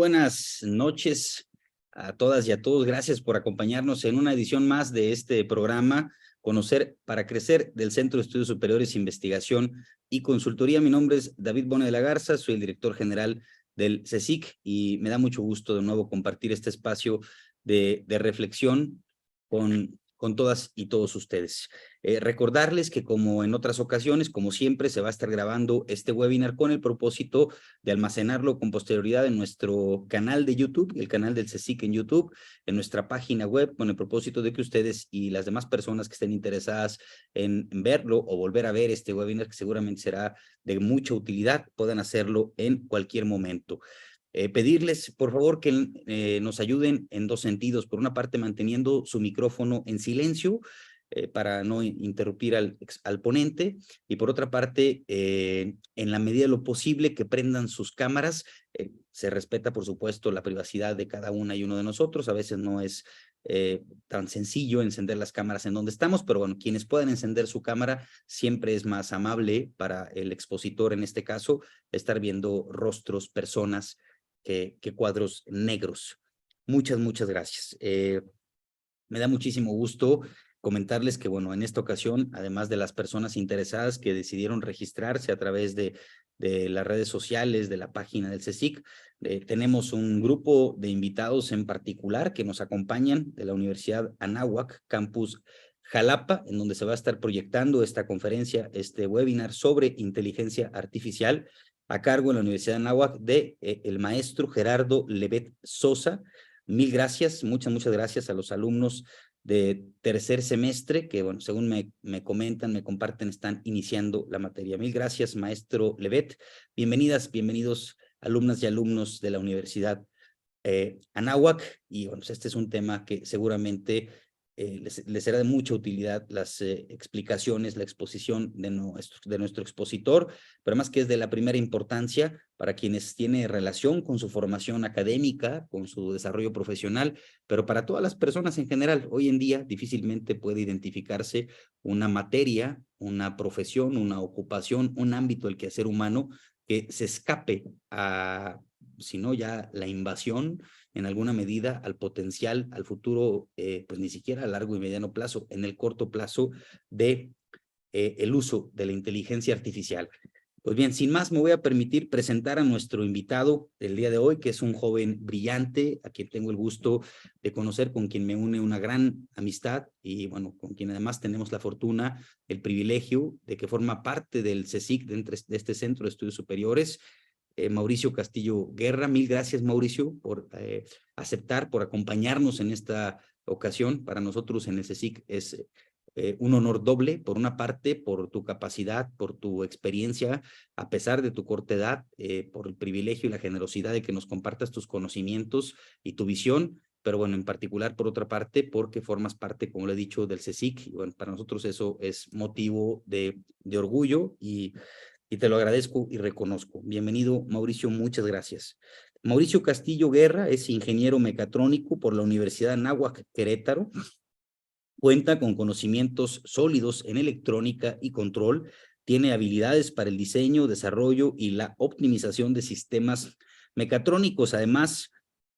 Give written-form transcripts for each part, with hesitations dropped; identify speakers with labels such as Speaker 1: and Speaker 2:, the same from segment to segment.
Speaker 1: buenas noches a todas y a todos. Gracias por acompañarnos en una edición más de este programa, Conocer para Crecer, del Centro de Estudios Superiores, Investigación y Consultoría. Mi nombre es David Bona de la Garza, soy el director general del CSIC y me da mucho gusto de nuevo compartir este espacio de reflexión con todas y todos ustedes. Recordarles que como en otras ocasiones, como siempre, se va a estar grabando este webinar con el propósito de almacenarlo con posterioridad en nuestro canal de YouTube, el canal del CSIC en YouTube, en nuestra página web, con el propósito de que ustedes y las demás personas que estén interesadas en verlo o volver a ver este webinar, que seguramente será de mucha utilidad, puedan hacerlo en cualquier momento. Pedirles, por favor, que nos ayuden en dos sentidos. Por una parte, manteniendo su micrófono en silencio para no interrumpir al ponente. Y por otra parte, en la medida de lo posible, que prendan sus cámaras. Se respeta, por supuesto, la privacidad de cada una y uno de nosotros. A veces no es tan sencillo encender las cámaras en donde estamos, pero bueno, quienes puedan encender su cámara, siempre es más amable para el expositor, en este caso, estar viendo rostros, personas, que cuadros negros. Muchas gracias. Me da muchísimo gusto comentarles que, bueno, en esta ocasión, además de las personas interesadas que decidieron registrarse a través de las redes sociales, de la página del CSIC, tenemos un grupo de invitados en particular que nos acompañan de la Universidad Anáhuac, Campus Jalapa, en donde se va a estar proyectando esta conferencia, este webinar sobre inteligencia artificial, a cargo en la Universidad de Anáhuac de el maestro Gerardo Levet Sosa. Mil gracias, muchas gracias a los alumnos de tercer semestre que, bueno, según me comentan, me comparten, están iniciando la materia. Mil gracias, maestro Levet. Bienvenidas, bienvenidos, alumnas y alumnos de la Universidad Anáhuac. Y bueno, este es un tema que seguramente les será de mucha utilidad, las explicaciones, la exposición de nuestro expositor, pero más que es de la primera importancia para quienes tienen relación con su formación académica, con su desarrollo profesional, pero para todas las personas en general. Hoy en día difícilmente puede identificarse una materia, una profesión, una ocupación, un ámbito del quehacer humano que se escape a, si no ya la invasión, en alguna medida, al potencial, al futuro, pues ni siquiera a largo y mediano plazo, en el corto plazo, de el uso de la inteligencia artificial. Pues bien, sin más, me voy a permitir presentar a nuestro invitado del día de hoy, que es un joven brillante, a quien tengo el gusto de conocer, con quien me une una gran amistad y, bueno, con quien además tenemos la fortuna, el privilegio de que forma parte del CSIC, de este Centro de Estudios Superiores, Mauricio Castillo Guerra. Mil gracias, Mauricio, por aceptar, por acompañarnos en esta ocasión. Para nosotros en el CSIC es un honor doble, por una parte, por tu capacidad, por tu experiencia, a pesar de tu corta edad, por el privilegio y la generosidad de que nos compartas tus conocimientos y tu visión, pero bueno, en particular, por otra parte, porque formas parte, como lo he dicho, del CSIC, y bueno, para nosotros eso es motivo de orgullo y te lo agradezco y reconozco. Bienvenido, Mauricio, muchas gracias. Mauricio Castillo Guerra es ingeniero mecatrónico por la Universidad Anáhuac, Querétaro. Cuenta con conocimientos sólidos en electrónica y control, tiene habilidades para el diseño, desarrollo y la optimización de sistemas mecatrónicos. Además,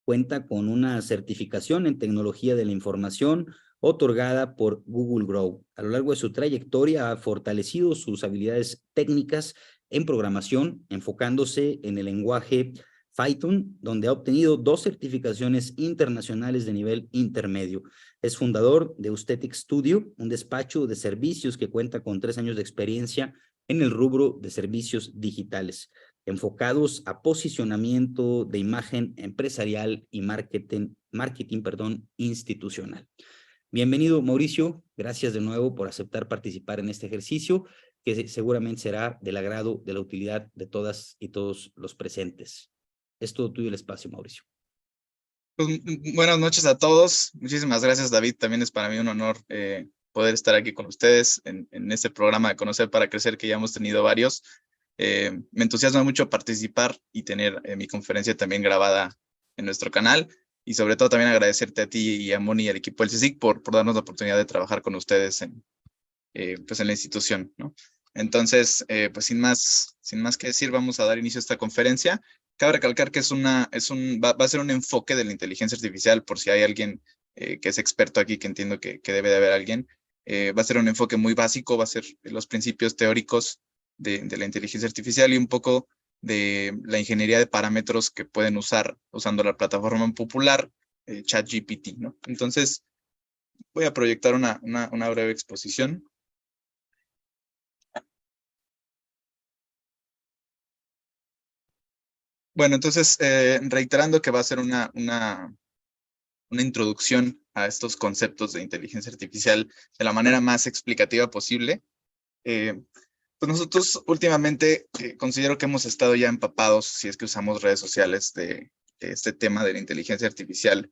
Speaker 1: cuenta con una certificación en tecnología de la información otorgada por Google Grow. A lo largo de su trayectoria ha fortalecido sus habilidades técnicas en programación, enfocándose en el lenguaje Python, donde ha obtenido 2 certificaciones internacionales de nivel intermedio. Es fundador de Aesthetic Studio, un despacho de servicios que cuenta con 3 años de experiencia en el rubro de servicios digitales, enfocados a posicionamiento de imagen empresarial y marketing, institucional. Bienvenido, Mauricio. Gracias de nuevo por aceptar participar en este ejercicio, que seguramente será del agrado, de la utilidad de todas y todos los presentes. Es todo tuyo el espacio, Mauricio.
Speaker 2: Pues, buenas noches a todos. Muchísimas gracias, David. También es para mí un honor poder estar aquí con ustedes en este programa de Conocer para Crecer, que ya hemos tenido varios. Me entusiasma mucho participar y tener mi conferencia también grabada en nuestro canal. Y sobre todo también agradecerte a ti y a Moni y al equipo del CSIC por darnos la oportunidad de trabajar con ustedes pues en la institución, ¿no? Entonces, pues sin más que decir, vamos a dar inicio a esta conferencia. Cabe recalcar que va a ser un enfoque de la inteligencia artificial, por si hay alguien que es experto aquí, que entiendo que debe de haber alguien. Va a ser un enfoque muy básico, va a ser los principios teóricos de la inteligencia artificial y un poco de la ingeniería de parámetros que pueden usar usando la plataforma popular ChatGPT, ¿no? Entonces, voy a proyectar una breve exposición. Bueno, entonces, reiterando que va a ser una introducción a estos conceptos de inteligencia artificial de la manera más explicativa posible. Pues nosotros últimamente considero que hemos estado ya empapados, si es que usamos redes sociales, de este tema de la inteligencia artificial.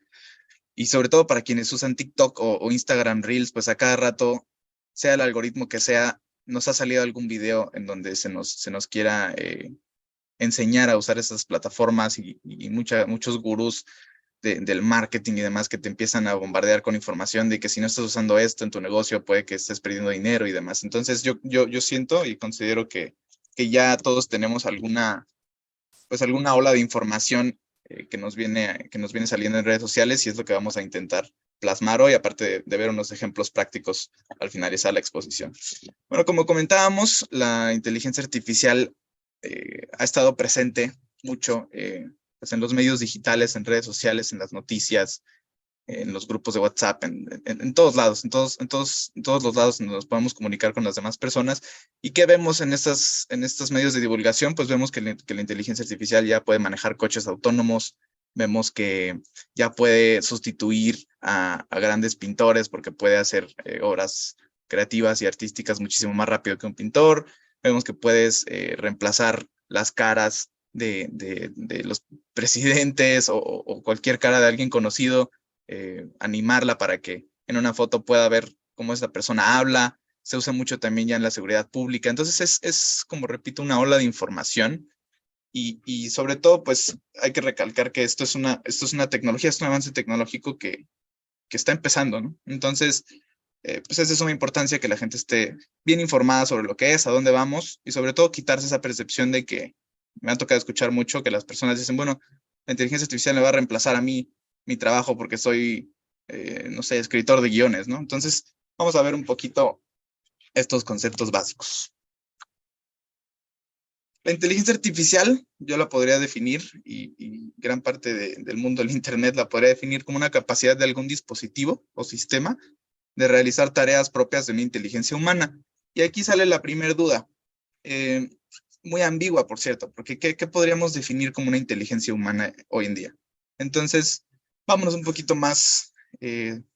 Speaker 2: Y sobre todo para quienes usan TikTok o Instagram Reels, pues a cada rato, sea el algoritmo que sea, nos ha salido algún video en donde se nos quiera enseñar a usar esas plataformas y muchos gurús del marketing y demás que te empiezan a bombardear con información de que si no estás usando esto en tu negocio puede que estés perdiendo dinero y demás. Entonces yo siento y considero que ya todos tenemos alguna ola de información que nos viene saliendo en redes sociales y es lo que vamos a intentar plasmar hoy, aparte de ver unos ejemplos prácticos al finalizar la exposición. Bueno, como comentábamos, la inteligencia artificial ha estado presente mucho pues en los medios digitales, en redes sociales, en las noticias, en los grupos de WhatsApp, en todos lados, en todos los lados donde nos podemos comunicar con las demás personas. ¿Y qué vemos en estos medios de divulgación? Pues vemos que la inteligencia artificial ya puede manejar coches autónomos, vemos que ya puede sustituir a grandes pintores porque puede hacer obras creativas y artísticas muchísimo más rápido que un pintor. Vemos que puedes reemplazar las caras de los presidentes o cualquier cara de alguien conocido, animarla para que en una foto pueda ver cómo esa persona habla. Se usa mucho también ya en la seguridad pública. Entonces es como repito, una ola de información y sobre todo, pues hay que recalcar que esto es una tecnología, es un avance tecnológico que está empezando, ¿no? Entonces, pues es de suma importancia que la gente esté bien informada sobre lo que es, a dónde vamos y sobre todo quitarse esa percepción de que me ha tocado escuchar mucho que las personas dicen, bueno, la inteligencia artificial me va a reemplazar a mí mi trabajo porque soy, no sé, escritor de guiones, ¿no? Entonces, vamos a ver un poquito estos conceptos básicos. La inteligencia artificial yo la podría definir y gran parte del mundo del Internet la podría definir como una capacidad de algún dispositivo o sistema de realizar tareas propias de una inteligencia humana. Y aquí sale la primera duda, muy ambigua, por cierto, porque ¿qué podríamos definir como una inteligencia humana hoy en día? Entonces, vámonos un poquito más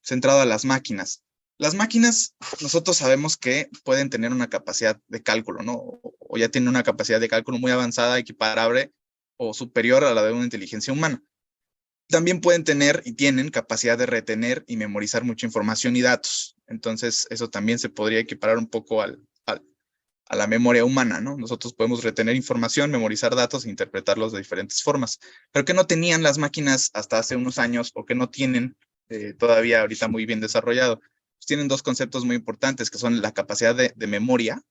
Speaker 2: centrado a las máquinas. Las máquinas, nosotros sabemos que pueden tener una capacidad de cálculo, ¿no? O ya tienen una capacidad de cálculo muy avanzada, equiparable o superior a la de una inteligencia humana. También pueden tener y tienen capacidad de retener y memorizar mucha información y datos. Entonces, eso también se podría equiparar un poco a la memoria humana, ¿no? Nosotros podemos retener información, memorizar datos e interpretarlos de diferentes formas. Pero que no tenían las máquinas hasta hace unos años o que no tienen todavía ahorita muy bien desarrollado. Pues tienen dos conceptos muy importantes que son la capacidad de memoria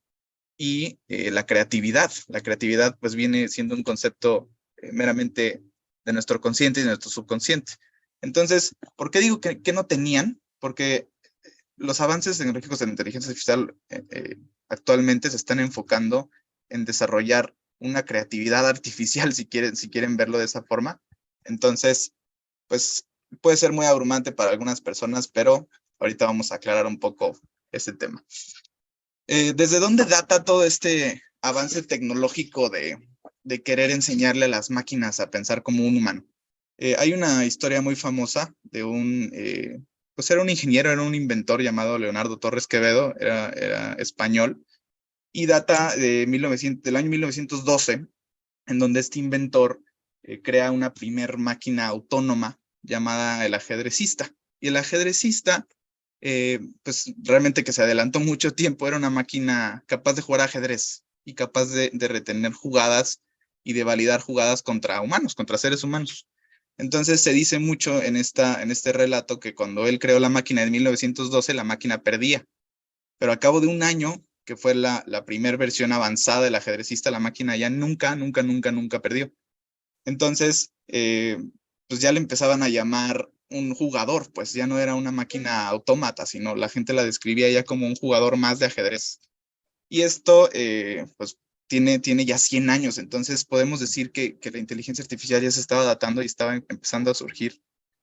Speaker 2: y la creatividad. La creatividad pues viene siendo un concepto meramente de nuestro consciente y de nuestro subconsciente. Entonces, ¿por qué digo que no tenían? Porque los avances tecnológicos de la inteligencia artificial actualmente se están enfocando en desarrollar una creatividad artificial, si quieren verlo de esa forma. Entonces, pues puede ser muy abrumante para algunas personas, pero ahorita vamos a aclarar un poco este tema. ¿Desde dónde data todo este avance tecnológico de querer enseñarle a las máquinas a pensar como un humano? Hay una historia muy famosa de pues era un ingeniero, era un inventor llamado Leonardo Torres Quevedo, era español, y data del año 1912, en donde este inventor crea una primer máquina autónoma llamada el ajedrecista. Y el ajedrecista, pues realmente que se adelantó mucho tiempo, era una máquina capaz de jugar ajedrez y capaz de retener jugadas y de validar jugadas contra humanos, contra seres humanos. Entonces se dice mucho en este relato que cuando él creó la máquina en 1912, la máquina perdía. Pero a cabo de un año, que fue la primera versión avanzada del ajedrecista, la máquina ya nunca perdió. Entonces, pues ya le empezaban a llamar un jugador, pues ya no era una máquina autómata, sino la gente la describía ya como un jugador más de ajedrez. Y esto, pues, tiene ya 100 años, entonces podemos decir que la inteligencia artificial ya se estaba datando y estaba empezando a surgir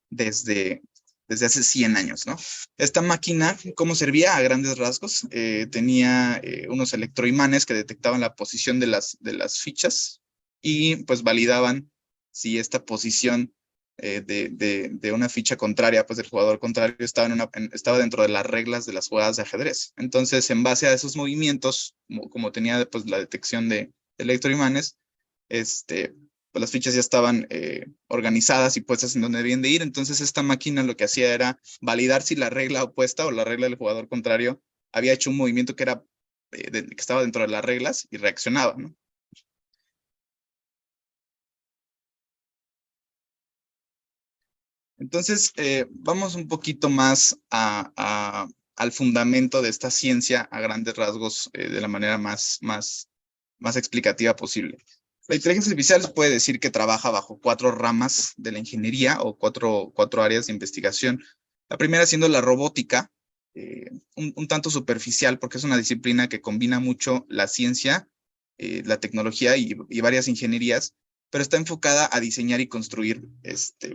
Speaker 2: desde, desde hace 100 años, ¿no? Esta máquina, ¿cómo servía? A grandes rasgos, tenía unos electroimanes que detectaban la posición de las fichas y pues validaban si esta posición de una ficha contraria, pues del jugador contrario estaba, estaba dentro de las reglas de las jugadas de ajedrez. Entonces, en base a esos movimientos, como tenía pues la detección de electroimanes, pues las fichas ya estaban organizadas y puestas en donde debían de ir. Entonces, esta máquina lo que hacía era validar si la regla opuesta o la regla del jugador contrario había hecho un movimiento que era que estaba dentro de las reglas y reaccionaba, ¿no? Entonces, vamos un poquito más al fundamento de esta ciencia a grandes rasgos de la manera más explicativa posible. La inteligencia artificial se puede decir que trabaja bajo 4 ramas de la ingeniería o cuatro áreas de investigación. La primera siendo la robótica, un tanto superficial porque es una disciplina que combina mucho la ciencia, la tecnología y varias ingenierías, pero está enfocada a diseñar y construir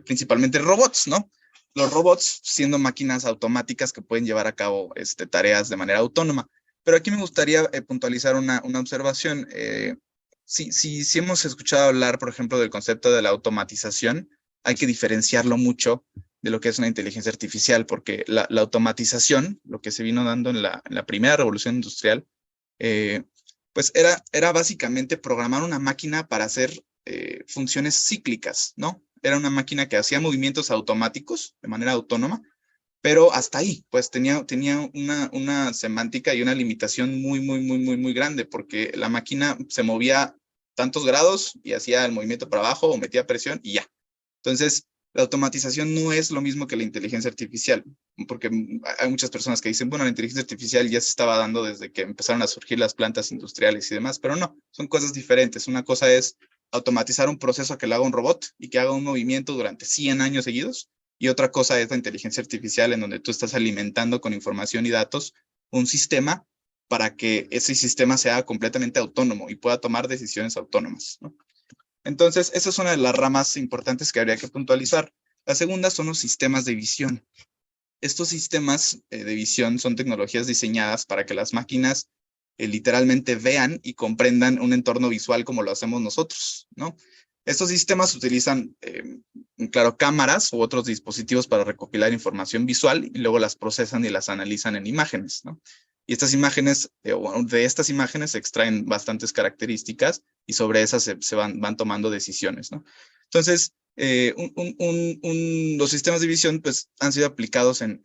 Speaker 2: principalmente robots, ¿no? Los robots siendo máquinas automáticas que pueden llevar a cabo tareas de manera autónoma. Pero aquí me gustaría puntualizar una observación. Si hemos escuchado hablar, por ejemplo, del concepto de la automatización, hay que diferenciarlo mucho de lo que es una inteligencia artificial, porque la automatización, lo que se vino dando en la primera revolución industrial, eh, pues era básicamente programar una máquina para hacer funciones cíclicas, ¿no? Era una máquina que hacía movimientos automáticos de manera autónoma, pero hasta ahí, pues tenía una semántica y una limitación muy grande, porque la máquina se movía tantos grados y hacía el movimiento para abajo o metía presión y ya. Entonces, la automatización no es lo mismo que la inteligencia artificial, porque hay muchas personas que dicen, bueno, la inteligencia artificial ya se estaba dando desde que empezaron a surgir las plantas industriales y demás, pero no, son cosas diferentes. Una cosa es automatizar un proceso que lo haga un robot y que haga un movimiento durante 100 años seguidos, y otra cosa es la inteligencia artificial en donde tú estás alimentando con información y datos un sistema para que ese sistema sea completamente autónomo y pueda tomar decisiones autónomas, ¿no? Entonces, esa es una de las ramas importantes que habría que puntualizar. La segunda son los sistemas de visión. Estos sistemas de visión son tecnologías diseñadas para que las máquinas literalmente vean y comprendan un entorno visual como lo hacemos nosotros, ¿no? Estos sistemas utilizan, claro, cámaras u otros dispositivos para recopilar información visual y luego las procesan y las analizan en imágenes, ¿no? Y estas imágenes, de estas imágenes se extraen bastantes características y sobre esas se van tomando decisiones, ¿no? Entonces, los sistemas de visión pues, han sido aplicados en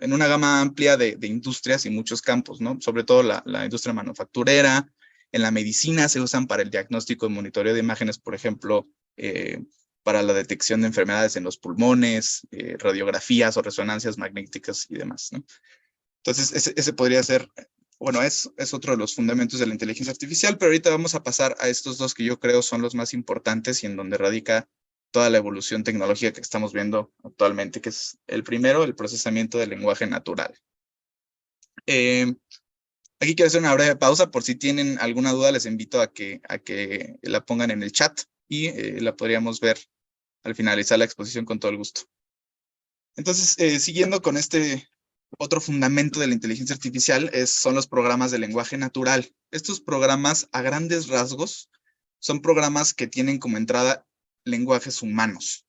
Speaker 2: una gama amplia de industrias y muchos campos, ¿no? Sobre todo la industria manufacturera, en la medicina se usan para el diagnóstico y monitoreo de imágenes, por ejemplo, para la detección de enfermedades en los pulmones, radiografías o resonancias magnéticas y demás, ¿no? Entonces, ese podría ser, bueno, es otro de los fundamentos de la inteligencia artificial, pero ahorita vamos a pasar a estos dos que yo creo son los más importantes y en donde radica toda la evolución tecnológica que estamos viendo actualmente, que es el primero, el procesamiento del lenguaje natural. Aquí quiero hacer una breve pausa, por si tienen alguna duda, les invito a que la pongan en el chat y la podríamos ver al finalizar la exposición con todo el gusto. Entonces, siguiendo con este otro fundamento de la inteligencia artificial son los programas de lenguaje natural. Estos programas, a grandes rasgos, son programas que tienen como entrada lenguajes humanos,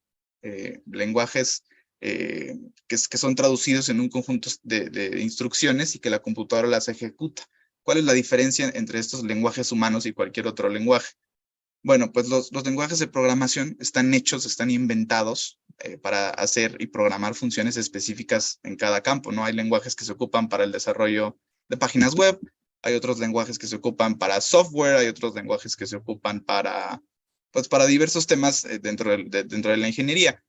Speaker 2: lenguajes que son traducidos en un conjunto de instrucciones y que la computadora las ejecuta. ¿Cuál es la diferencia entre estos lenguajes humanos y cualquier otro lenguaje? Bueno, pues los lenguajes de programación están hechos, están inventados para hacer y programar funciones específicas en cada campo, ¿no? Hay lenguajes que se ocupan para el desarrollo de páginas web, hay otros lenguajes que se ocupan para software, hay otros lenguajes que se ocupan pues para diversos temas dentro de la ingeniería.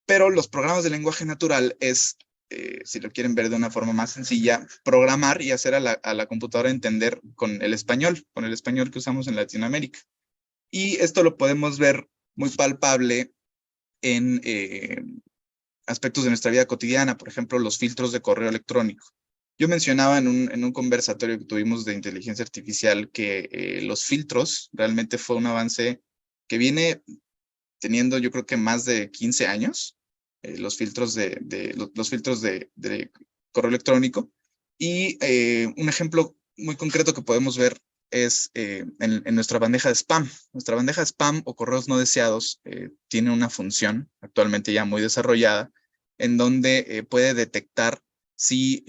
Speaker 2: Pero los programas de lenguaje natural si lo quieren ver de una forma más sencilla, programar y hacer a la computadora entender con el español que usamos en Latinoamérica. Y esto lo podemos ver muy palpable en aspectos de nuestra vida cotidiana, por ejemplo, los filtros de correo electrónico. Yo mencionaba en un conversatorio que tuvimos de inteligencia artificial que los filtros realmente fue un avance que viene teniendo, yo creo que más de 15 años, los filtros los filtros de correo electrónico. Y un ejemplo muy concreto que podemos ver es en nuestra bandeja de spam. Nuestra bandeja de spam o correos no deseados tiene una función actualmente ya muy desarrollada en donde puede detectar si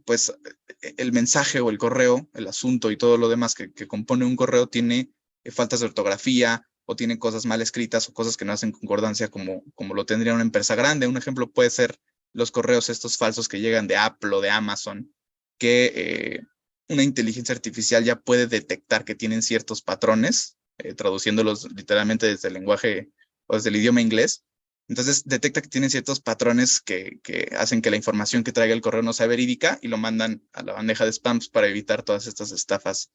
Speaker 2: pues el mensaje o el correo, el asunto y todo lo demás que compone un correo tiene faltas de ortografía o tiene cosas mal escritas o cosas que no hacen concordancia como lo tendría una empresa grande. Un ejemplo puede ser los correos estos falsos que llegan de Apple o de Amazon, que una inteligencia artificial ya puede detectar que tienen ciertos patrones, traduciéndolos literalmente desde el lenguaje o desde el idioma inglés. Entonces detecta que tienen ciertos patrones que hacen que la información que traiga el correo no sea verídica y lo mandan a la bandeja de spams para evitar todas estas estafas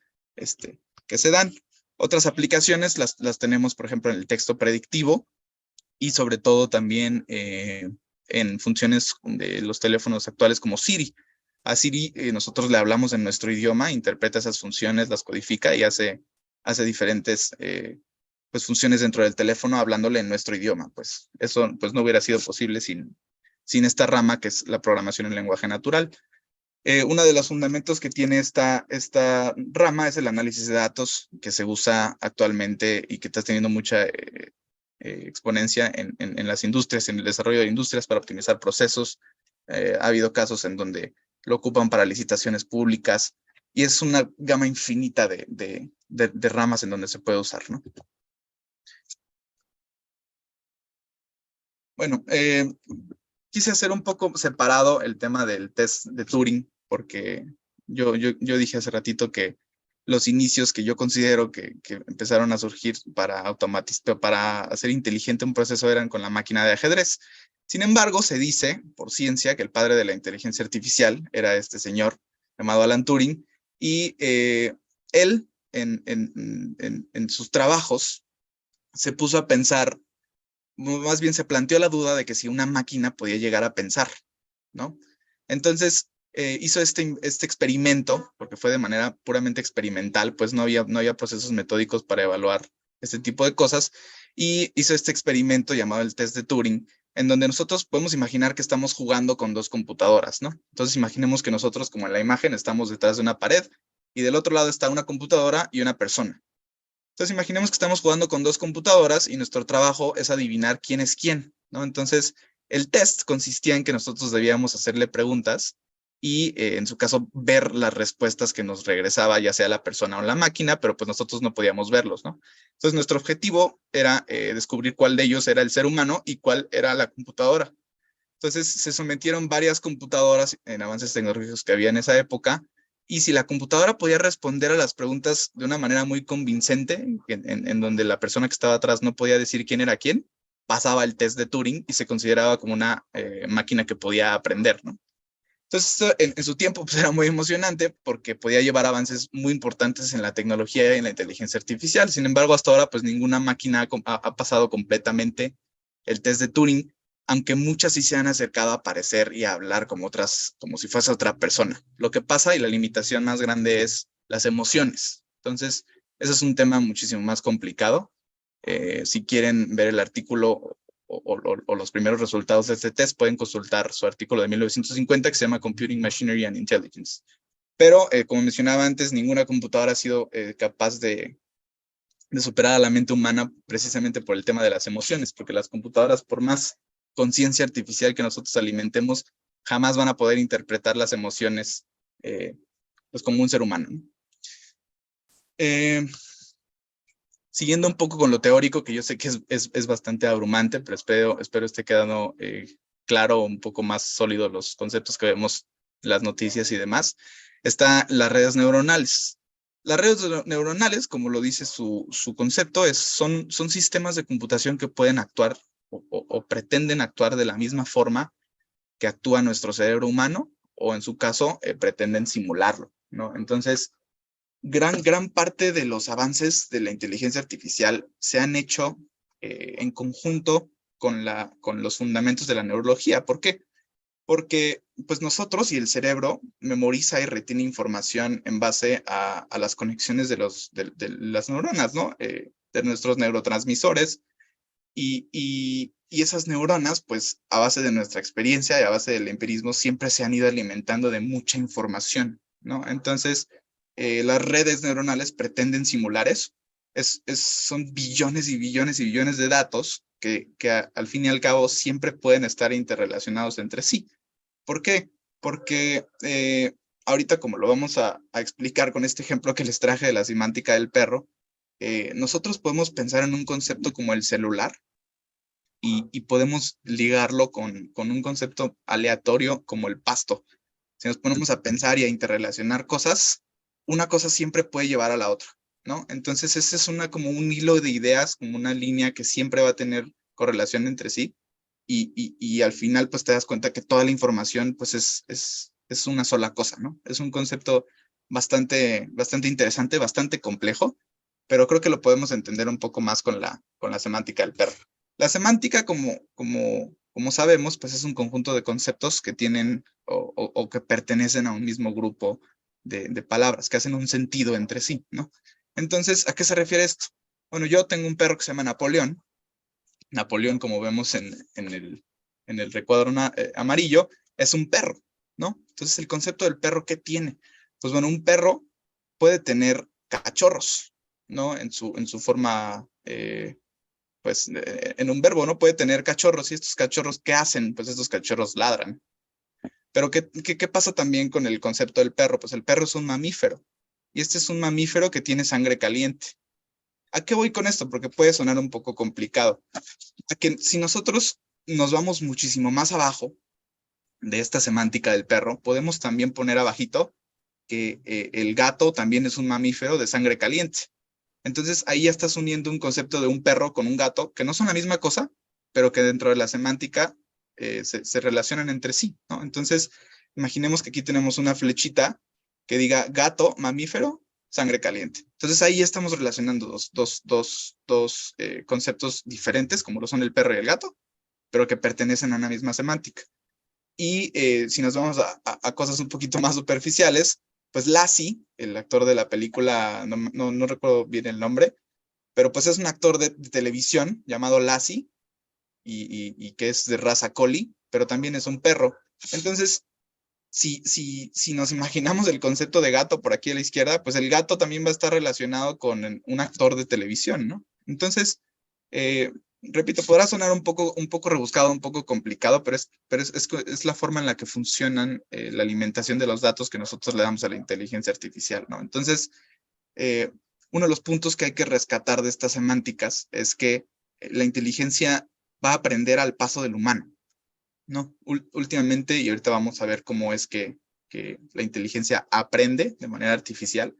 Speaker 2: que se dan. Otras aplicaciones las tenemos, por ejemplo, en el texto predictivo y sobre todo también en funciones de los teléfonos actuales como Siri. A Siri nosotros le hablamos en nuestro idioma, interpreta esas funciones, las codifica y hace diferentes pues, funciones dentro del teléfono hablándole en nuestro idioma. Pues eso pues, no hubiera sido posible sin esta rama que es la programación en lenguaje natural. Uno de los fundamentos que tiene esta rama es el análisis de datos que se usa actualmente y que está teniendo mucha exponencia en las industrias, en el desarrollo de industrias para optimizar procesos. Ha habido casos en donde lo ocupan para licitaciones públicas y es una gama infinita de ramas en donde se puede usar, ¿no? Bueno, quise hacer un poco separado el tema del test de Turing, porque yo dije hace ratito que los inicios que yo considero que empezaron a surgir para para hacer inteligente un proceso eran con la máquina de ajedrez. Sin embargo, se dice por ciencia que el padre de la inteligencia artificial era este señor llamado Alan Turing, y él en sus trabajos se puso a pensar, más bien se planteó la duda de que si una máquina podía llegar a pensar, ¿no? Entonces hizo este experimento, porque fue de manera puramente experimental, pues no había procesos metódicos para evaluar este tipo de cosas, y hizo este experimento llamado el test de Turing, en donde nosotros podemos imaginar que estamos jugando con dos computadoras, ¿no? Entonces imaginemos que nosotros, como en la imagen, estamos detrás de una pared, y del otro lado está una computadora y una persona. Entonces, imaginemos que estamos jugando con dos computadoras y nuestro trabajo es adivinar quién es quién, ¿no? Entonces, el test consistía en que nosotros debíamos hacerle preguntas y, en su caso, ver las respuestas que nos regresaba, ya sea la persona o la máquina, pero pues nosotros no podíamos verlos, ¿no? Entonces, nuestro objetivo era descubrir cuál de ellos era el ser humano y cuál era la computadora. Entonces, se sometieron varias computadoras en avances tecnológicos que había en esa época, y si la computadora podía responder a las preguntas de una manera muy convincente, en donde la persona que estaba atrás no podía decir quién era quién, pasaba el test de Turing y se consideraba como una máquina que podía aprender, ¿no? Entonces, esto en su tiempo pues, era muy emocionante porque podía llevar avances muy importantes en la tecnología y en la inteligencia artificial. Sin embargo, hasta ahora, pues ninguna máquina ha pasado completamente el test de Turing, aunque muchas sí se han acercado a aparecer y a hablar como otras, como si fuese otra persona. Lo que pasa y la limitación más grande es las emociones. Entonces, ese es un tema muchísimo más complicado. Si quieren ver el artículo o los primeros resultados de este test, pueden consultar su artículo de 1950 que se llama Computing Machinery and Intelligence. Pero, como mencionaba antes, ninguna computadora ha sido capaz de superar a la mente humana precisamente por el tema de las emociones, porque las computadoras, por más conciencia artificial que nosotros alimentemos, jamás van a poder interpretar las emociones pues como un ser humano. Siguiendo un poco con lo teórico, que yo sé que es bastante abrumante, pero espero esté quedando claro, un poco más sólido los conceptos que vemos en las noticias y demás, están las redes neuronales. Las redes neuronales, como lo dice su concepto, son sistemas de computación que pueden actuar o pretenden actuar de la misma forma que actúa nuestro cerebro humano, o en su caso, pretenden simularlo, ¿no? Entonces, gran parte de los avances de la inteligencia artificial se han hecho en conjunto con los fundamentos de la neurología. ¿Por qué? Porque pues nosotros y el cerebro memoriza y retiene información en base a las conexiones de las neuronas, ¿no? De nuestros neurotransmisores. Y esas neuronas, pues a base de nuestra experiencia y a base del empirismo, siempre se han ido alimentando de mucha información, ¿no? Entonces, las redes neuronales pretenden simular eso. Son billones y billones y billones de datos que al fin y al cabo siempre pueden estar interrelacionados entre sí. ¿Por qué? Porque ahorita, como lo vamos a explicar con este ejemplo que les traje de la semántica del perro, nosotros podemos pensar en un concepto como el celular y podemos ligarlo con un concepto aleatorio como el pasto. Si nos ponemos a pensar y a interrelacionar cosas, una cosa siempre puede llevar a la otra, ¿no? Entonces, ese es como un hilo de ideas, como una línea que siempre va a tener correlación entre sí y al final pues te das cuenta que toda la información pues es una sola cosa, ¿no? Es un concepto bastante interesante, bastante complejo, pero creo que lo podemos entender un poco más con la semántica del perro. La semántica, como sabemos, pues es un conjunto de conceptos que tienen o que pertenecen a un mismo grupo de palabras, que hacen un sentido entre sí, ¿no? Entonces, ¿a qué se refiere esto? Bueno, yo tengo un perro que se llama Napoleón. Napoleón, como vemos en el recuadro amarillo, es un perro, ¿no? Entonces, el concepto del perro, ¿qué tiene? Pues bueno, un perro puede tener cachorros, ¿no? En su forma, pues, en un verbo, ¿no? Puede tener cachorros, y estos cachorros, ¿qué hacen? Pues estos cachorros ladran. Pero ¿qué pasa también con el concepto del perro? Pues el perro es un mamífero, y este es un mamífero que tiene sangre caliente. ¿A qué voy con esto? Porque puede sonar un poco complicado. A que si nosotros nos vamos muchísimo más abajo de esta semántica del perro, podemos también poner abajito que el gato también es un mamífero de sangre caliente. Entonces ahí ya estás uniendo un concepto de un perro con un gato, que no son la misma cosa, pero que dentro de la semántica se relacionan entre sí, ¿no? Entonces, imaginemos que aquí tenemos una flechita que diga gato, mamífero, sangre caliente. Entonces ahí ya estamos relacionando dos conceptos diferentes, como lo son el perro y el gato, pero que pertenecen a una misma semántica. Y si nos vamos a cosas un poquito más superficiales, pues Lassie, el actor de la película, no recuerdo bien el nombre, pero pues es un actor de televisión llamado Lassie y que es de raza collie, pero también es un perro. Entonces, si nos imaginamos el concepto de gato por aquí a la izquierda, pues el gato también va a estar relacionado con un actor de televisión, ¿no? Entonces, repito, podrá sonar un poco rebuscado, un poco complicado, pero es la forma en la que funcionan la alimentación de los datos que nosotros le damos a la inteligencia artificial, ¿no? Entonces, uno de los puntos que hay que rescatar de estas semánticas es que la inteligencia va a aprender al paso del humano, ¿no? Últimamente, y ahorita vamos a ver cómo es que la inteligencia aprende de manera artificial,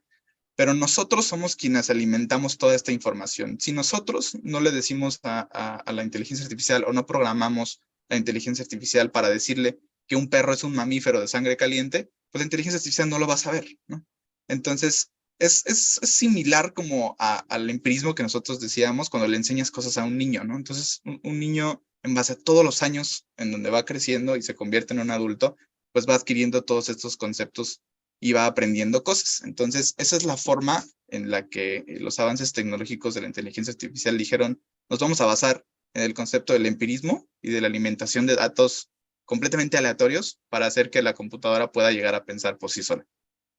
Speaker 2: pero nosotros somos quienes alimentamos toda esta información. Si nosotros no le decimos a la inteligencia artificial o no programamos la inteligencia artificial para decirle que un perro es un mamífero de sangre caliente, pues la inteligencia artificial no lo va a saber, ¿no? Entonces, es similar como al empirismo que nosotros decíamos cuando le enseñas cosas a un niño, ¿no? Entonces, un niño, en base a todos los años en donde va creciendo y se convierte en un adulto, pues va adquiriendo todos estos conceptos y va aprendiendo cosas. Entonces, esa es la forma en la que los avances tecnológicos de la inteligencia artificial dijeron, nos vamos a basar en el concepto del empirismo y de la alimentación de datos completamente aleatorios para hacer que la computadora pueda llegar a pensar por sí sola.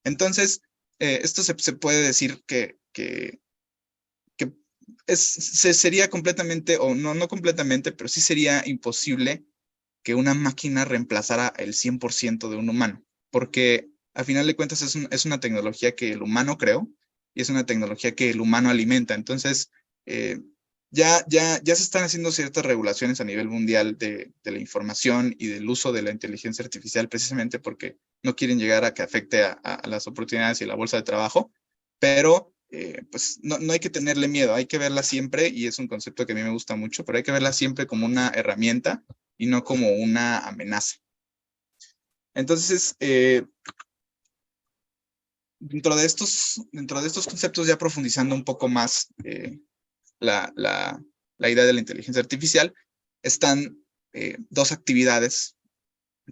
Speaker 2: Entonces, esto se puede decir que sería completamente, o no completamente, pero sí sería imposible que una máquina reemplazara el 100% de un humano, porque a final de cuentas es una tecnología que el humano creó y es una tecnología que el humano alimenta. Entonces, ya se están haciendo ciertas regulaciones a nivel mundial de la información y del uso de la inteligencia artificial, precisamente porque no quieren llegar a que afecte a las oportunidades y la bolsa de trabajo, pero pues no hay que tenerle miedo, hay que verla siempre, y es un concepto que a mí me gusta mucho, pero hay que verla siempre como una herramienta y no como una amenaza. Entonces, dentro de estos conceptos, ya profundizando un poco más la, la, la idea de la inteligencia artificial, están dos actividades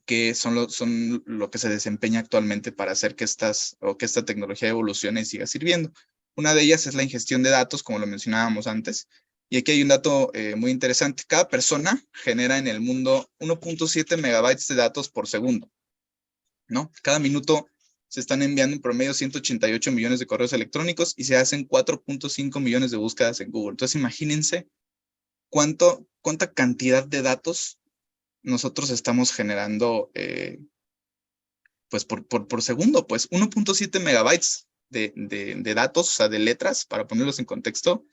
Speaker 2: que son lo que se desempeña actualmente para hacer que que esta tecnología evolucione y siga sirviendo. Una de ellas es la ingestión de datos, como lo mencionábamos antes. Y aquí hay un dato muy interesante. Cada persona genera en el mundo 1.7 megabytes de datos por segundo, ¿no? Cada minuto se están enviando en promedio 188 millones de correos electrónicos y se hacen 4.5 millones de búsquedas en Google. Entonces, imagínense cuánta cantidad de datos nosotros estamos generando pues por segundo, pues 1.7 megabytes de datos, o sea, de letras, para ponerlos en contexto,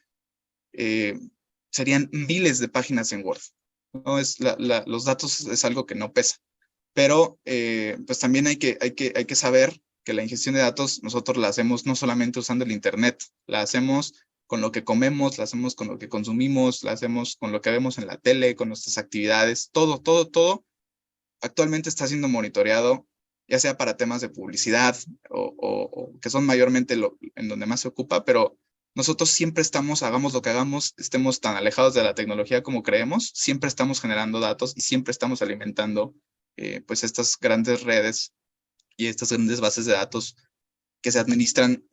Speaker 2: serían miles de páginas en Word. ¿No? Los datos es algo que no pesa, pero pues también hay que saber que la ingestión de datos nosotros la hacemos no solamente usando el Internet, la hacemos con lo que comemos, la hacemos con lo que consumimos, la hacemos con lo que vemos en la tele, con nuestras actividades, todo actualmente está siendo monitoreado, ya sea para temas de publicidad o que son mayormente en donde más se ocupa, pero nosotros siempre estamos, hagamos lo que hagamos, estemos tan alejados de la tecnología como creemos, siempre estamos generando datos y siempre estamos alimentando pues estas grandes redes y estas grandes bases de datos que se administran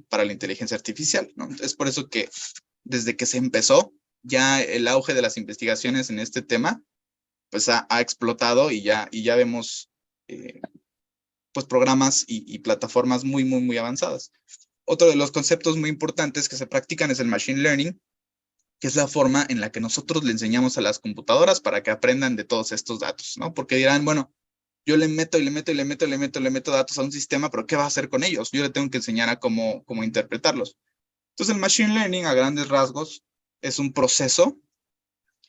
Speaker 2: para la inteligencia artificial, ¿no? Es por eso que desde que se empezó, ya el auge de las investigaciones en este tema pues ha explotado y ya vemos pues programas y plataformas muy avanzadas. Otro de los conceptos muy importantes que se practican es el machine learning, que es la forma en la que nosotros le enseñamos a las computadoras para que aprendan de todos estos datos, ¿no? Porque dirán, bueno, yo le meto datos a un sistema, pero ¿qué va a hacer con ellos? Yo le tengo que enseñar a cómo interpretarlos. Entonces el machine learning a grandes rasgos es un proceso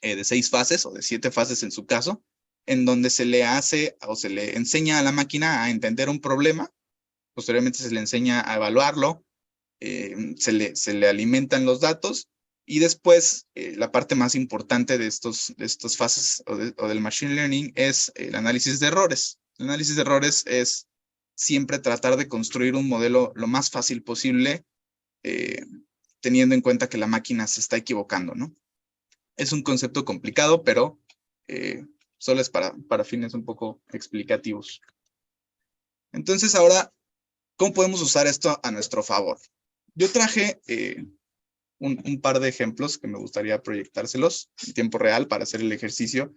Speaker 2: de 6 fases o de 7 fases en su caso, en donde se le hace o se le enseña a la máquina a entender un problema, posteriormente se le enseña a evaluarlo, se le alimentan los datos y después la parte más importante de estos fases o del machine learning es el análisis de errores. El análisis de errores es siempre tratar de construir un modelo lo más fácil posible, teniendo en cuenta que la máquina se está equivocando, ¿no? Es un concepto complicado, pero solo es para fines un poco explicativos. Entonces, ahora, ¿cómo podemos usar esto a nuestro favor? Yo traje un par de ejemplos que me gustaría proyectárselos en tiempo real para hacer el ejercicio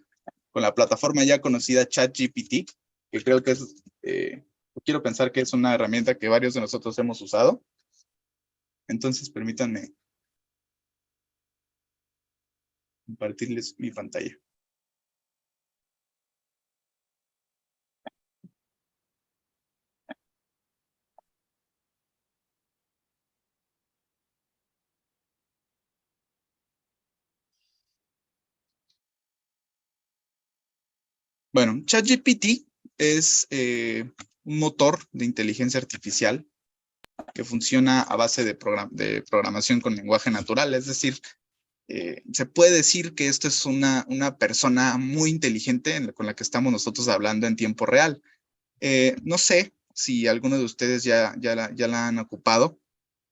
Speaker 2: con la plataforma ya conocida ChatGPT, que creo que es, quiero pensar que es una herramienta que varios de nosotros hemos usado. Entonces, permítanme compartirles mi pantalla. Bueno, ChatGPT es un motor de inteligencia artificial que funciona a base de programación con lenguaje natural. Es decir, se puede decir que esto es una persona muy inteligente con la que estamos nosotros hablando en tiempo real. No sé si alguno de ustedes ya la han ocupado.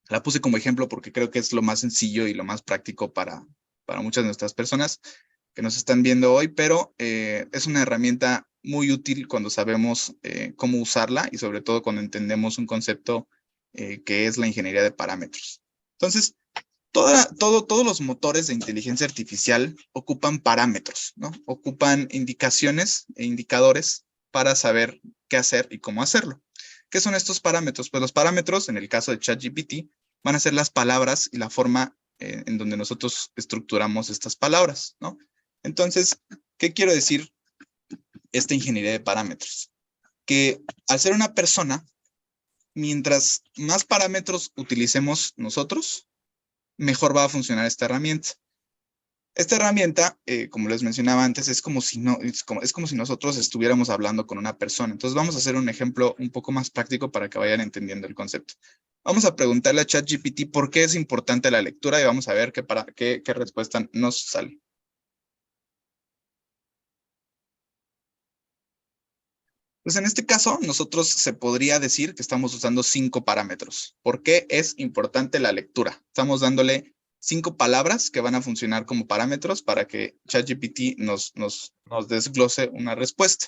Speaker 2: La puse como ejemplo porque creo que es lo más sencillo y lo más práctico para muchas de nuestras personas que nos están viendo hoy, pero es una herramienta muy útil cuando sabemos cómo usarla y sobre todo cuando entendemos un concepto que es la ingeniería de parámetros. Entonces, todos los motores de inteligencia artificial ocupan parámetros, ¿no? Ocupan indicaciones e indicadores para saber qué hacer y cómo hacerlo. ¿Qué son estos parámetros? Pues los parámetros, en el caso de ChatGPT, van a ser las palabras y la forma en donde nosotros estructuramos estas palabras, ¿no? Entonces, ¿qué quiero decir esta ingeniería de parámetros? Que al ser una persona, mientras más parámetros utilicemos nosotros, mejor va a funcionar esta herramienta. Esta herramienta, como les mencionaba antes, es como si nosotros estuviéramos hablando con una persona. Entonces vamos a hacer un ejemplo un poco más práctico para que vayan entendiendo el concepto. Vamos a preguntarle a ChatGPT por qué es importante la lectura y vamos a ver qué respuesta nos sale. Pues en este caso, nosotros se podría decir que estamos usando 5 parámetros. ¿Por qué es importante la lectura? Estamos dándole 5 palabras que van a funcionar como parámetros para que ChatGPT nos desglose una respuesta.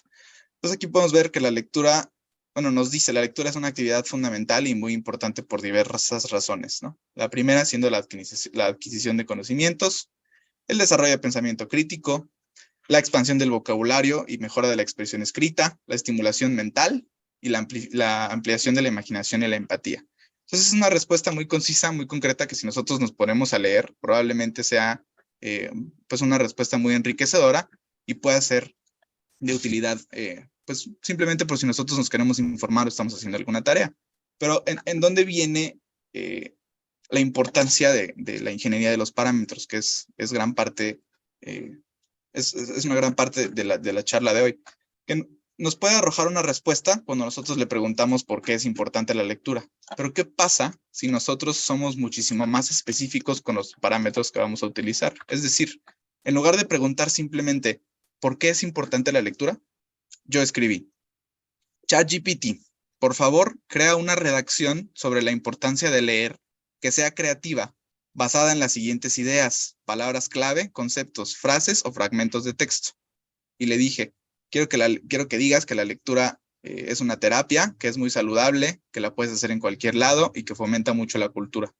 Speaker 2: Entonces aquí podemos ver que la lectura, bueno, nos dice, la lectura es una actividad fundamental y muy importante por diversas razones, ¿no? La primera siendo la adquisición de conocimientos, el desarrollo de pensamiento crítico, la expansión del vocabulario y mejora de la expresión escrita, la estimulación mental y la ampliación de la imaginación y la empatía. Entonces es una respuesta muy concisa, muy concreta, que si nosotros nos ponemos a leer, probablemente sea pues una respuesta muy enriquecedora y pueda ser de utilidad, pues simplemente por si nosotros nos queremos informar o estamos haciendo alguna tarea. Pero ¿en dónde viene la importancia de la ingeniería de los parámetros, que es gran parte, es una gran parte de la charla de hoy, que nos puede arrojar una respuesta cuando nosotros le preguntamos por qué es importante la lectura. Pero ¿qué pasa si nosotros somos muchísimo más específicos con los parámetros que vamos a utilizar? Es decir, en lugar de preguntar simplemente ¿por qué es importante la lectura? Yo escribí, ChatGPT, por favor, crea una redacción sobre la importancia de leer que sea creativa, basada en las siguientes ideas, palabras clave, conceptos, frases o fragmentos de texto. Y le dije, quiero que digas que la lectura es una terapia, que es muy saludable, que la puedes hacer en cualquier lado y que fomenta mucho la cultura.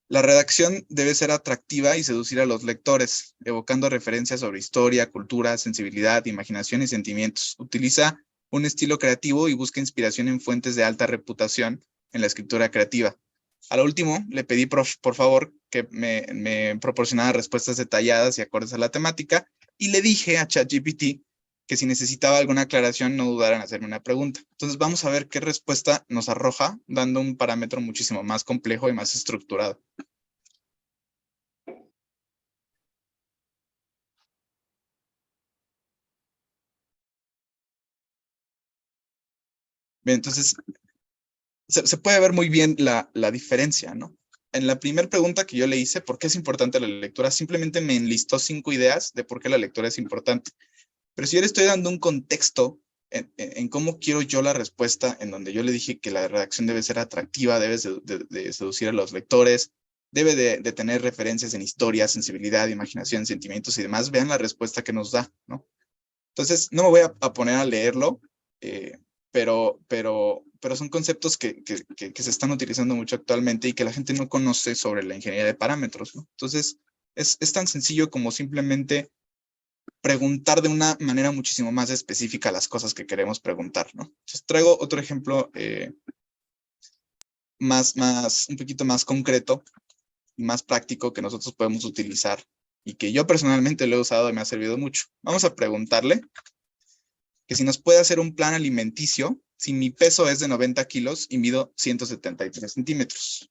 Speaker 2: La redacción debe ser atractiva y seducir a los lectores, evocando referencias sobre historia, cultura, sensibilidad, imaginación y sentimientos. Utiliza un estilo creativo y busca inspiración en fuentes de alta reputación en la escritura creativa. A lo último, le pedí por favor que me proporcionara respuestas detalladas y acordes a la temática, y le dije a ChatGPT que si necesitaba alguna aclaración no dudara en hacerme una pregunta. Entonces vamos a ver qué respuesta nos arroja, dando un parámetro muchísimo más complejo y más estructurado. Bien, entonces se puede ver muy bien la diferencia, ¿no? En la primera pregunta que yo le hice, ¿por qué es importante la lectura? Simplemente me enlistó 5 ideas de por qué la lectura es importante. Pero si yo le estoy dando un contexto en cómo quiero yo la respuesta, en donde yo le dije que la redacción debe ser atractiva, debe de seducir a los lectores, debe de tener referencias en historia, sensibilidad, imaginación, sentimientos y demás, vean la respuesta que nos da, ¿no? Entonces, no me voy a poner a leerlo, pero son conceptos que se están utilizando mucho actualmente y que la gente no conoce sobre la ingeniería de parámetros, ¿no? Entonces, es tan sencillo como simplemente preguntar de una manera muchísimo más específica las cosas que queremos preguntar, ¿no? Entonces, traigo otro ejemplo un poquito más concreto y más práctico que nosotros podemos utilizar y que yo personalmente lo he usado y me ha servido mucho. Vamos a preguntarle que si nos puede hacer un plan alimenticio si mi peso es de 90 kilos y mido 173 centímetros.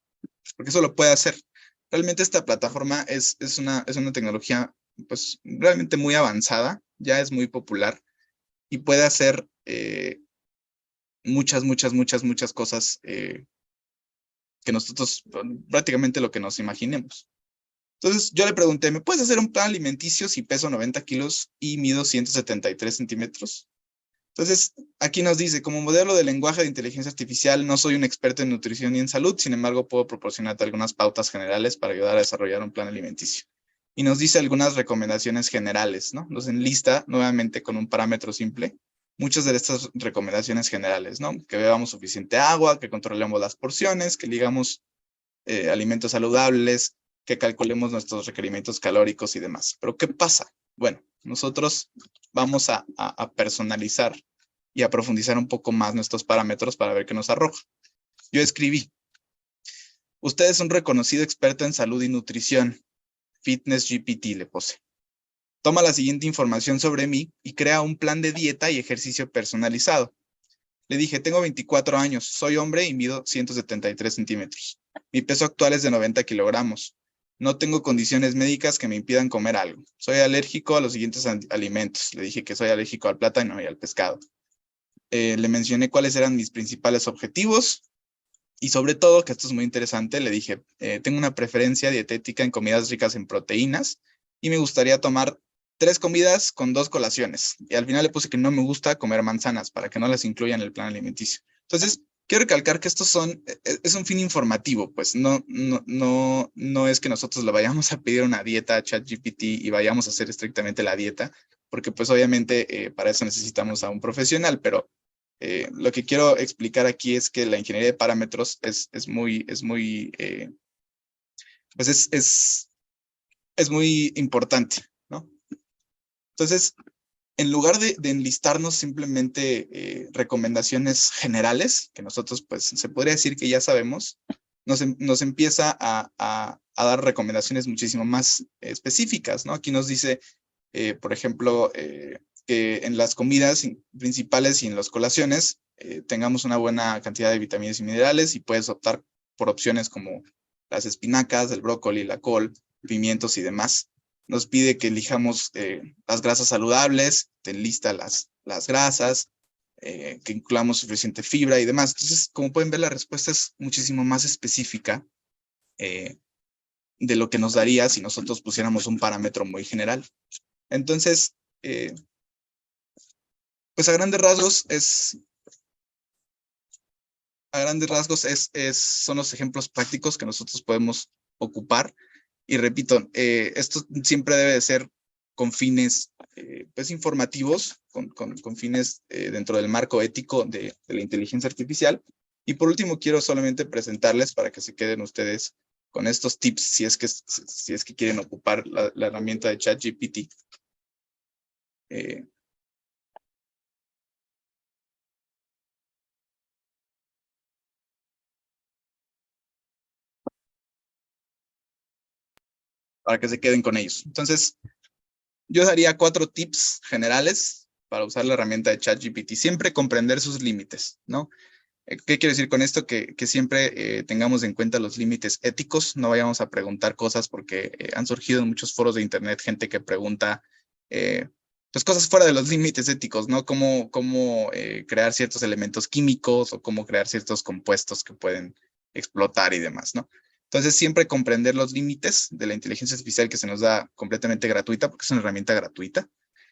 Speaker 2: Porque eso lo puede hacer. Realmente esta plataforma es una tecnología pues realmente muy avanzada, ya es muy popular y puede hacer muchas cosas que nosotros prácticamente lo que nos imaginemos. Entonces yo le pregunté, ¿me puedes hacer un plan alimenticio si peso 90 kilos y mido 173 centímetros? Entonces, aquí nos dice, como modelo de lenguaje de inteligencia artificial, no soy un experto en nutrición ni en salud, sin embargo, puedo proporcionarte algunas pautas generales para ayudar a desarrollar un plan alimenticio. Y nos dice algunas recomendaciones generales, ¿no? Nos enlista nuevamente con un parámetro simple, muchas de estas recomendaciones generales, ¿no? Que bebamos suficiente agua, que controlemos las porciones, que ligamos alimentos saludables, que calculemos nuestros requerimientos calóricos y demás. Pero ¿qué pasa? Bueno, nosotros vamos a personalizar y a profundizar un poco más nuestros parámetros para ver qué nos arroja. Yo escribí, usted es un reconocido experto en salud y nutrición. Fitness GPT le puse. Toma la siguiente información sobre mí y crea un plan de dieta y ejercicio personalizado. Le dije, tengo 24 años, soy hombre y mido 173 centímetros. Mi peso actual es de 90 kilogramos. No tengo condiciones médicas que me impidan comer algo. Soy alérgico a los siguientes alimentos. Le dije que soy alérgico al plátano y al pescado. Le mencioné cuáles eran mis principales objetivos y sobre todo, que esto es muy interesante, le dije, tengo una preferencia dietética en comidas ricas en proteínas y me gustaría tomar 3 comidas con 2 colaciones. Y al final le puse que no me gusta comer manzanas para que no las incluya en el plan alimenticio. Entonces, quiero recalcar que estos es un fin informativo, pues no es que nosotros le vayamos a pedir una dieta a ChatGPT y vayamos a hacer estrictamente la dieta, porque pues obviamente para eso necesitamos a un profesional, pero lo que quiero explicar aquí es que la ingeniería de parámetros pues es muy importante, ¿no? Entonces, en lugar de enlistarnos simplemente recomendaciones generales, que nosotros pues se podría decir que ya sabemos, nos empieza a dar recomendaciones muchísimo más específicas, ¿no? Aquí nos dice, por ejemplo, que en las comidas principales y en las colaciones tengamos una buena cantidad de vitaminas y minerales y puedes optar por opciones como las espinacas, el brócoli, la col, pimientos y demás. Nos pide que elijamos las grasas saludables, te enlista las grasas, que incluyamos suficiente fibra y demás. Entonces, como pueden ver, la respuesta es muchísimo más específica de lo que nos daría si nosotros pusiéramos un parámetro muy general. Entonces, pues a grandes rasgos son los ejemplos prácticos que nosotros podemos ocupar. Y repito, esto siempre debe de ser con fines pues informativos, con fines dentro del marco ético de la inteligencia artificial. Y por último, quiero solamente presentarles para que se queden ustedes con estos tips si es que quieren ocupar la herramienta de ChatGPT. Para que se queden con ellos. Entonces, yo daría 4 tips generales para usar la herramienta de ChatGPT. Siempre comprender sus límites, ¿no? ¿Qué quiero decir con esto? Que siempre tengamos en cuenta los límites éticos, no vayamos a preguntar cosas porque han surgido en muchos foros de internet gente que pregunta pues cosas fuera de los límites éticos, ¿no? Cómo crear ciertos elementos químicos o cómo crear ciertos compuestos que pueden explotar y demás, ¿no? Entonces, siempre comprender los límites de la inteligencia artificial que se nos da completamente gratuita, porque es una herramienta gratuita.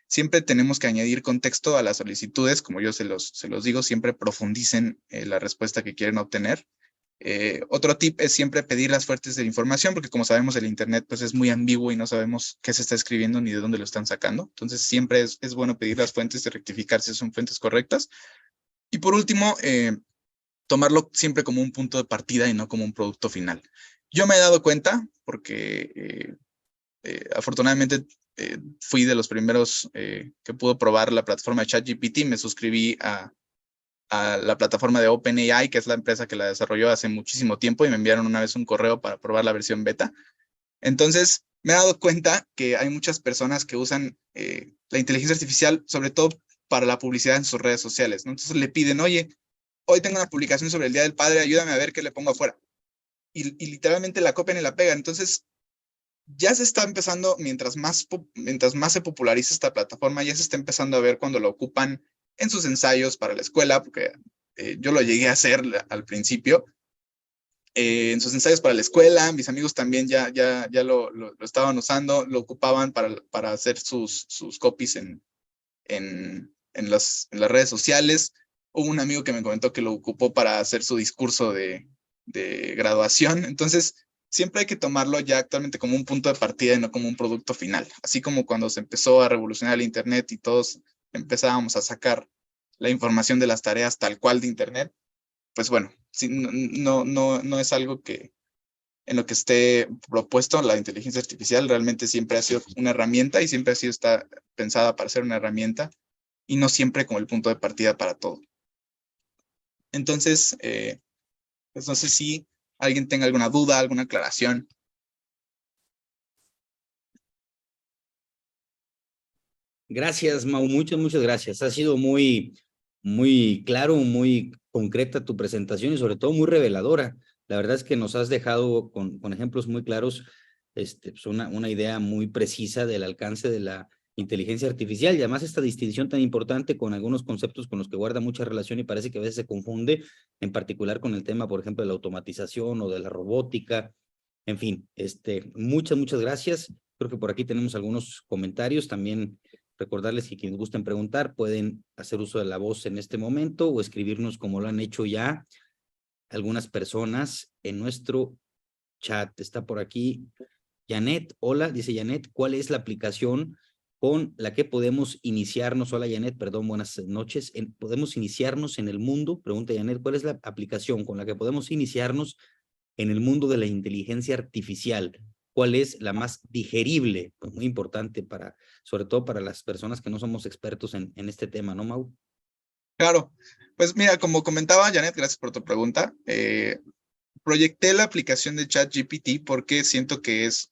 Speaker 2: Siempre tenemos que añadir contexto a las solicitudes, como yo se los digo, siempre profundicen la respuesta que quieren obtener. Otro tip es siempre pedir las fuentes de información, porque como sabemos el Internet pues es muy ambiguo y no sabemos qué se está escribiendo ni de dónde lo están sacando. Entonces siempre es bueno pedir las fuentes y rectificar si son fuentes correctas. Y por último, tomarlo siempre como un punto de partida y no como un producto final. Yo me he dado cuenta, porque afortunadamente fui de los primeros que pudo probar la plataforma de ChatGPT. Me suscribí a la plataforma de OpenAI, que es la empresa que la desarrolló hace muchísimo tiempo, y me enviaron una vez un correo para probar la versión beta. Entonces, me he dado cuenta que hay muchas personas que usan la inteligencia artificial, sobre todo para la publicidad en sus redes sociales, ¿no? Entonces le piden, oye, hoy tengo una publicación sobre el Día del Padre, ayúdame a ver qué le pongo afuera. Y literalmente la copian y la pegan. Entonces, ya se está empezando, mientras más se populariza esta plataforma, ya se está empezando a ver cuando lo ocupan en sus ensayos para la escuela, porque yo lo llegué a hacer al principio, en sus ensayos para la escuela. Mis amigos también ya lo estaban usando, lo ocupaban para hacer sus copies en las redes sociales. Hubo un amigo que me comentó que lo ocupó para hacer su discurso de graduación. Entonces, siempre hay que tomarlo ya actualmente como un punto de partida y no como un producto final. Así como cuando se empezó a revolucionar el Internet y todos empezábamos a sacar la información de las tareas tal cual de Internet, pues bueno, sí, no es algo en lo que esté propuesto la inteligencia artificial. Realmente siempre ha sido una herramienta y siempre está pensada para ser una herramienta y no siempre como el punto de partida para todo. Entonces, pues no sé si alguien tenga alguna duda, alguna aclaración.
Speaker 1: Gracias, Mau, muchas gracias. Ha sido muy claro, muy concreta tu presentación y sobre todo muy reveladora. La verdad es que nos has dejado con ejemplos muy claros pues una idea muy precisa del alcance de la inteligencia artificial y además esta distinción tan importante con algunos conceptos con los que guarda mucha relación y parece que a veces se confunde, en particular con el tema, por ejemplo, de la automatización o de la robótica. En fin, muchas gracias. Creo que por aquí tenemos algunos comentarios. También recordarles que quienes gusten preguntar pueden hacer uso de la voz en este momento o escribirnos como lo han hecho ya algunas personas en nuestro chat. Está por aquí Janet. Hola, dice Janet, ¿cuál es la aplicación con la que podemos iniciarnos? Hola Janet, perdón, buenas noches. ¿Podemos iniciarnos en el mundo? Pregunta Janet, ¿cuál es la aplicación con la que podemos iniciarnos en el mundo de la inteligencia artificial? ¿Cuál es la más digerible? Pues muy importante para, sobre todo para las personas que no somos expertos en este tema, ¿no, Mau?
Speaker 2: Claro, pues mira, como comentaba Janet, gracias por tu pregunta. Proyecté la aplicación de ChatGPT porque siento que es,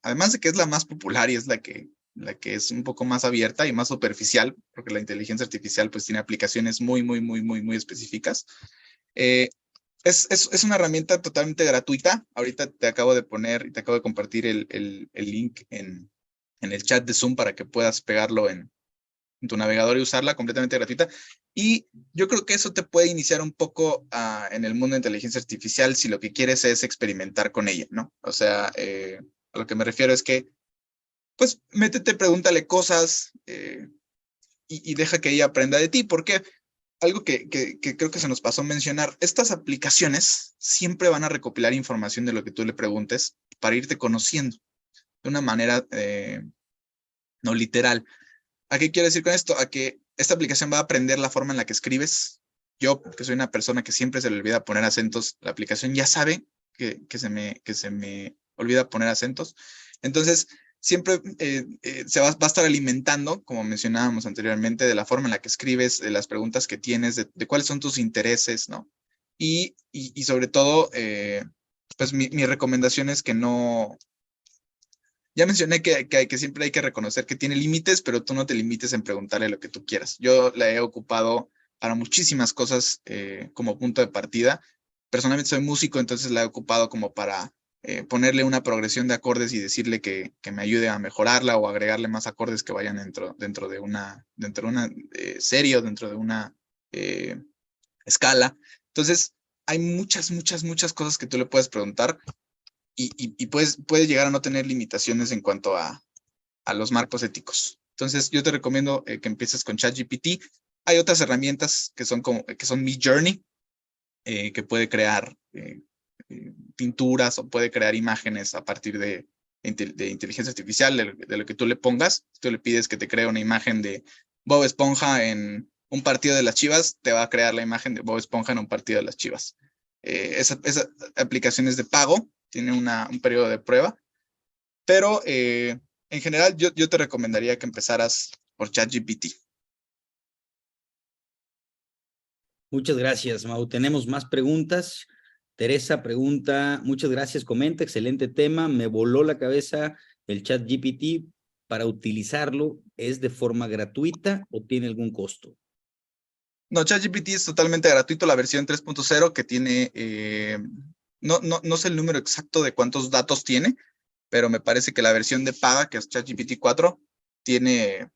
Speaker 2: además de que es la más popular y es la que es un poco más abierta y más superficial, porque la inteligencia artificial pues tiene aplicaciones muy específicas. Es una herramienta totalmente gratuita. Ahorita te acabo de poner y te acabo de compartir el link en el chat de Zoom para que puedas pegarlo en tu navegador y usarla completamente gratuita. Y yo creo que eso te puede iniciar un poco en el mundo de inteligencia artificial si lo que quieres es experimentar con ella, ¿no? O sea, a lo que me refiero es que, pues, métete, pregúntale cosas y deja que ella aprenda de ti. Porque algo que creo que se nos pasó mencionar, estas aplicaciones siempre van a recopilar información de lo que tú le preguntes para irte conociendo de una manera no literal. ¿A qué quiero decir con esto? A que esta aplicación va a aprender la forma en la que escribes. Yo, que soy una persona que siempre se le olvida poner acentos, la aplicación ya sabe que se me olvida poner acentos. Entonces, siempre va a estar alimentando, como mencionábamos anteriormente, de la forma en la que escribes, de las preguntas que tienes, de cuáles son tus intereses, ¿no? Y sobre todo, pues mi recomendación es que no, ya mencioné que siempre hay que reconocer que tiene límites, pero tú no te limites en preguntarle lo que tú quieras. Yo la he ocupado para muchísimas cosas como punto de partida. Personalmente soy músico, entonces la he ocupado como para ponerle una progresión de acordes y decirle que me ayude a mejorarla o agregarle más acordes que vayan dentro de una serie o dentro de una eh, escala. Entonces, hay muchas cosas que tú le puedes preguntar y puedes llegar a no tener limitaciones en cuanto a los marcos éticos. Entonces, yo te recomiendo que empieces con ChatGPT. Hay otras herramientas que son Midjourney, que puede crear pinturas o puede crear imágenes a partir de inteligencia artificial, de lo que tú le pongas. Si tú le pides que te cree una imagen de Bob Esponja en un partido de las Chivas, te va a crear la imagen de Bob Esponja en un partido de las Chivas. Esa aplicación es de pago, tiene un periodo de prueba, pero en general yo te recomendaría que empezaras por ChatGPT.
Speaker 1: Muchas gracias, Mau. Tenemos más preguntas. Teresa pregunta, muchas gracias, comenta, excelente tema. Me voló la cabeza el chat GPT. Para utilizarlo, ¿es de forma gratuita o tiene algún costo?
Speaker 2: No, ChatGPT es totalmente gratuito, la versión 3.0 que tiene, no sé el número exacto de cuántos datos tiene, pero me parece que la versión de paga, que es ChatGPT 4, tiene,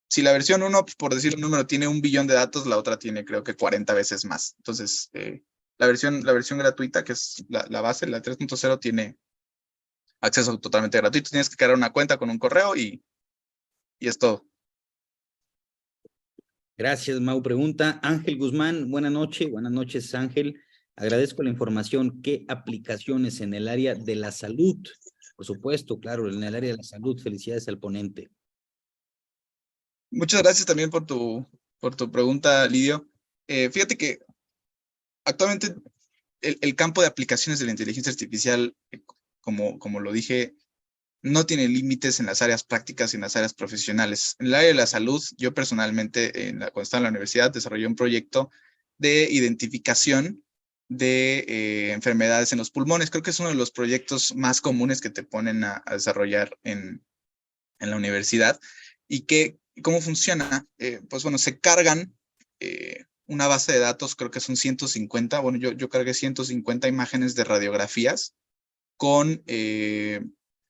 Speaker 2: si la versión 1, por decir un número, tiene 1 billón de datos, la otra tiene creo que 40 veces más. Entonces, la versión gratuita, que es la base, la 3.0, tiene acceso totalmente gratuito. Tienes que crear una cuenta con un correo y es todo.
Speaker 1: Gracias, Mau. Pregunta Ángel Guzmán, buenas noches, Ángel. Agradezco la información. ¿Qué aplicaciones en el área de la salud? Por supuesto, claro, en el área de la salud. Felicidades al ponente.
Speaker 2: Muchas gracias también por tu pregunta, Lidio. Fíjate que actualmente el campo de aplicaciones de la inteligencia artificial, como lo dije, no tiene límites en las áreas prácticas y en las áreas profesionales. En el área de la salud, yo personalmente, cuando estaba en la universidad, desarrollé un proyecto de identificación de enfermedades en los pulmones. Creo que es uno de los proyectos más comunes que te ponen a desarrollar en la universidad. ¿Cómo funciona? Pues bueno, se cargan una base de datos, creo que son 150, bueno, yo cargué 150 imágenes de radiografías con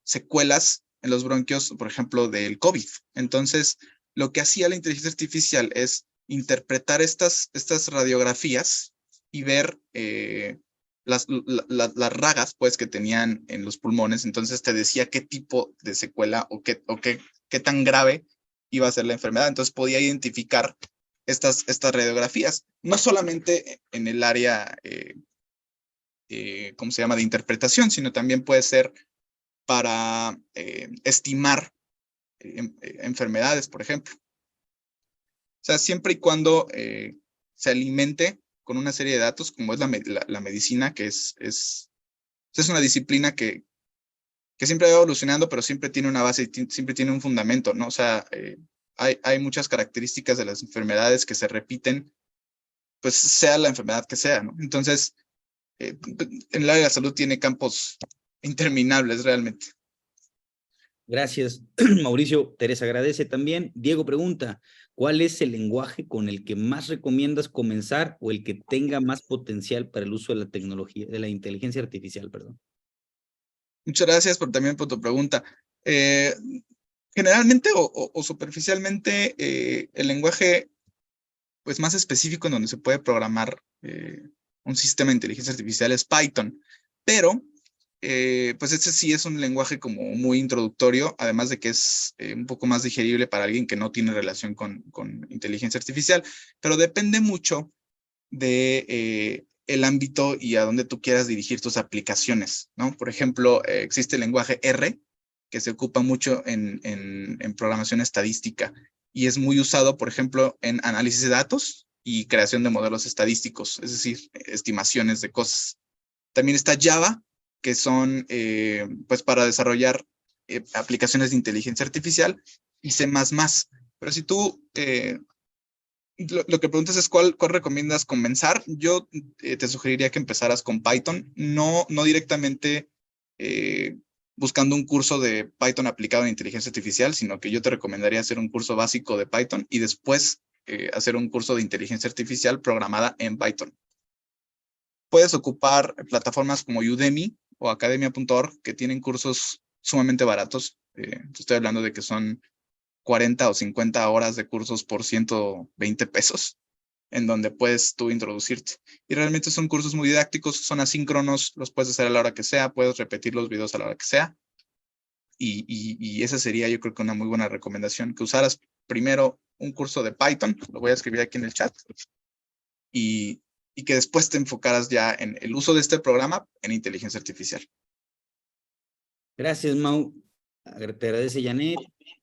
Speaker 2: secuelas en los bronquios, por ejemplo, del COVID. Entonces, lo que hacía la inteligencia artificial es interpretar estas radiografías y ver las ragas, pues, que tenían en los pulmones. Entonces te decía qué tipo de secuela o qué tan grave iba a ser la enfermedad. Entonces podía identificar estas radiografías, no solamente en el área, ¿cómo se llama?, de interpretación, sino también puede ser para estimar enfermedades, por ejemplo. O sea, siempre y cuando se alimente con una serie de datos, como es la medicina, que es una disciplina que siempre va evolucionando, pero siempre tiene una base y siempre tiene un fundamento, ¿no? O sea, hay muchas características de las enfermedades que se repiten, pues sea la enfermedad que sea, ¿no? Entonces, en el área de la salud tiene campos interminables realmente.
Speaker 1: Gracias, Mauricio. Teresa agradece también. Diego pregunta, ¿cuál es el lenguaje con el que más recomiendas comenzar o el que tenga más potencial para el uso de la tecnología, de la inteligencia artificial, perdón?
Speaker 2: Muchas gracias también por tu pregunta. Generalmente o superficialmente, el lenguaje pues, más específico en donde se puede programar un sistema de inteligencia artificial es Python, pero pues ese sí es un lenguaje como muy introductorio, además de que es un poco más digerible para alguien que no tiene relación con inteligencia artificial, pero depende mucho de el ámbito y a dónde tú quieras dirigir tus aplicaciones, ¿no? Por ejemplo, existe el lenguaje R, que se ocupa mucho en programación estadística y es muy usado, por ejemplo, en análisis de datos y creación de modelos estadísticos, es decir, estimaciones de cosas. También está Java, que son pues para desarrollar aplicaciones de inteligencia artificial, y C++. Pero si tú lo que preguntas es cuál recomiendas comenzar, yo te sugeriría que empezaras con Python, no directamente buscando un curso de Python aplicado en inteligencia artificial, sino que yo te recomendaría hacer un curso básico de Python y después hacer un curso de inteligencia artificial programada en Python. Puedes ocupar plataformas como Udemy o academia.org, que tienen cursos sumamente baratos. Estoy hablando de que son 40 o 50 horas de cursos por 120 pesos, en donde puedes tú introducirte. Y realmente son cursos muy didácticos, son asíncronos, los puedes hacer a la hora que sea, puedes repetir los videos a la hora que sea. Y esa sería, yo creo que una muy buena recomendación, que usaras primero un curso de Python, lo voy a escribir aquí en el chat, y que después te enfocaras ya en el uso de este programa en inteligencia artificial.
Speaker 1: Gracias, Mau. Te agradece, Janet.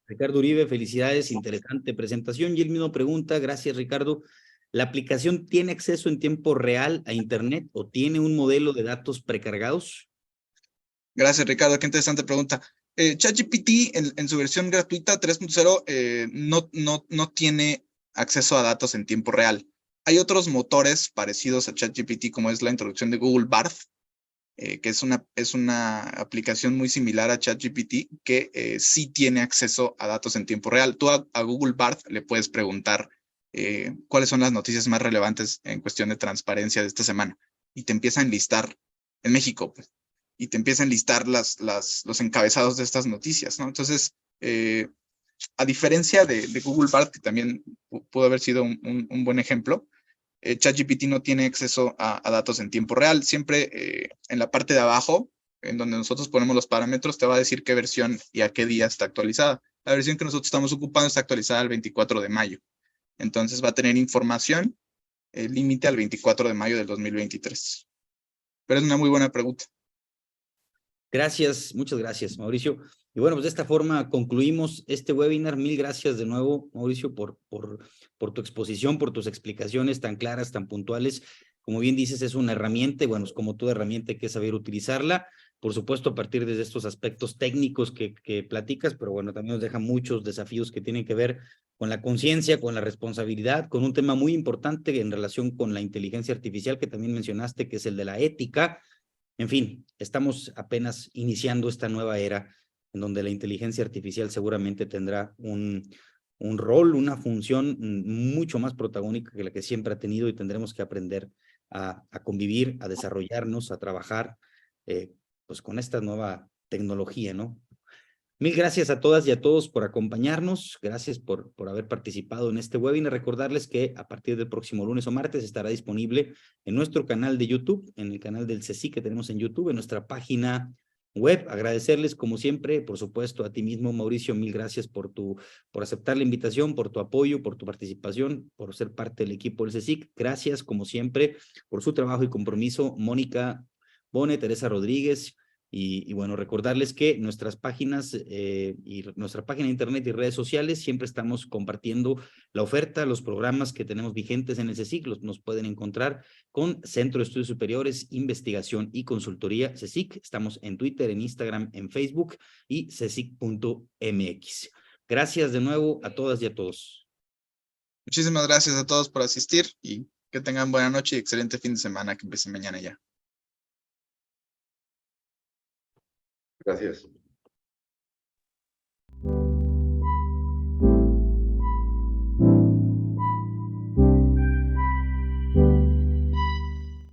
Speaker 1: Ricardo Uribe, felicidades, interesante presentación. Y él mismo pregunta, gracias, Ricardo, ¿la aplicación tiene acceso en tiempo real a Internet o tiene un modelo de datos precargados?
Speaker 2: Gracias, Ricardo. Qué interesante pregunta. ChatGPT en su versión gratuita 3.0 no tiene acceso a datos en tiempo real. Hay otros motores parecidos a ChatGPT, como es la introducción de Google Bard, que es una aplicación muy similar a ChatGPT, que sí tiene acceso a datos en tiempo real. Tú a Google Bard le puedes preguntar cuáles son las noticias más relevantes en cuestión de transparencia de esta semana, y te empieza a enlistar, en México, pues, y te empieza a enlistar los encabezados de estas noticias, ¿no? Entonces, a diferencia de Google Bard, que también pudo haber sido un buen ejemplo, ChatGPT no tiene acceso a datos en tiempo real. Siempre en la parte de abajo, en donde nosotros ponemos los parámetros, te va a decir qué versión y a qué día está actualizada. La versión que nosotros estamos ocupando está actualizada el 24 de mayo. Entonces va a tener información límite al 24 de mayo del 2023. Pero es una muy buena pregunta.
Speaker 1: Gracias, muchas gracias, Mauricio. Y bueno, pues de esta forma concluimos este webinar. Mil gracias de nuevo, Mauricio, por tu exposición, por tus explicaciones tan claras, tan puntuales. Como bien dices, es una herramienta, y bueno, es como toda herramienta hay que saber utilizarla. Por supuesto, a partir de estos aspectos técnicos que platicas, pero bueno, también nos deja muchos desafíos que tienen que ver con la conciencia, con la responsabilidad, con un tema muy importante en relación con la inteligencia artificial que también mencionaste, que es el de la ética. En fin, estamos apenas iniciando esta nueva era en donde la inteligencia artificial seguramente tendrá un rol, una función mucho más protagónica que la que siempre ha tenido, y tendremos que aprender a convivir, a desarrollarnos, a trabajar pues con esta nueva tecnología, ¿no? Mil gracias a todas y a todos por acompañarnos. Gracias por haber participado en este webinar. Recordarles que a partir del próximo lunes o martes estará disponible en nuestro canal de YouTube, en el canal del CSIC que tenemos en YouTube, en nuestra página web. Agradecerles, como siempre, por supuesto, a ti mismo, Mauricio, mil gracias por aceptar la invitación, por tu apoyo, por tu participación, por ser parte del equipo del CSIC. Gracias, como siempre, por su trabajo y compromiso, Mónica Bone, Teresa Rodríguez. Y bueno, recordarles que nuestras páginas y nuestra página de internet y redes sociales siempre estamos compartiendo la oferta, los programas que tenemos vigentes en el CSIC, nos pueden encontrar con Centro de Estudios Superiores, Investigación y Consultoría CSIC. Estamos en Twitter, en Instagram, en Facebook y csic.mx. Gracias de nuevo a todas y a todos.
Speaker 2: Muchísimas gracias a todos por asistir y que tengan buena noche y excelente fin de semana que empiece mañana ya.
Speaker 3: Gracias.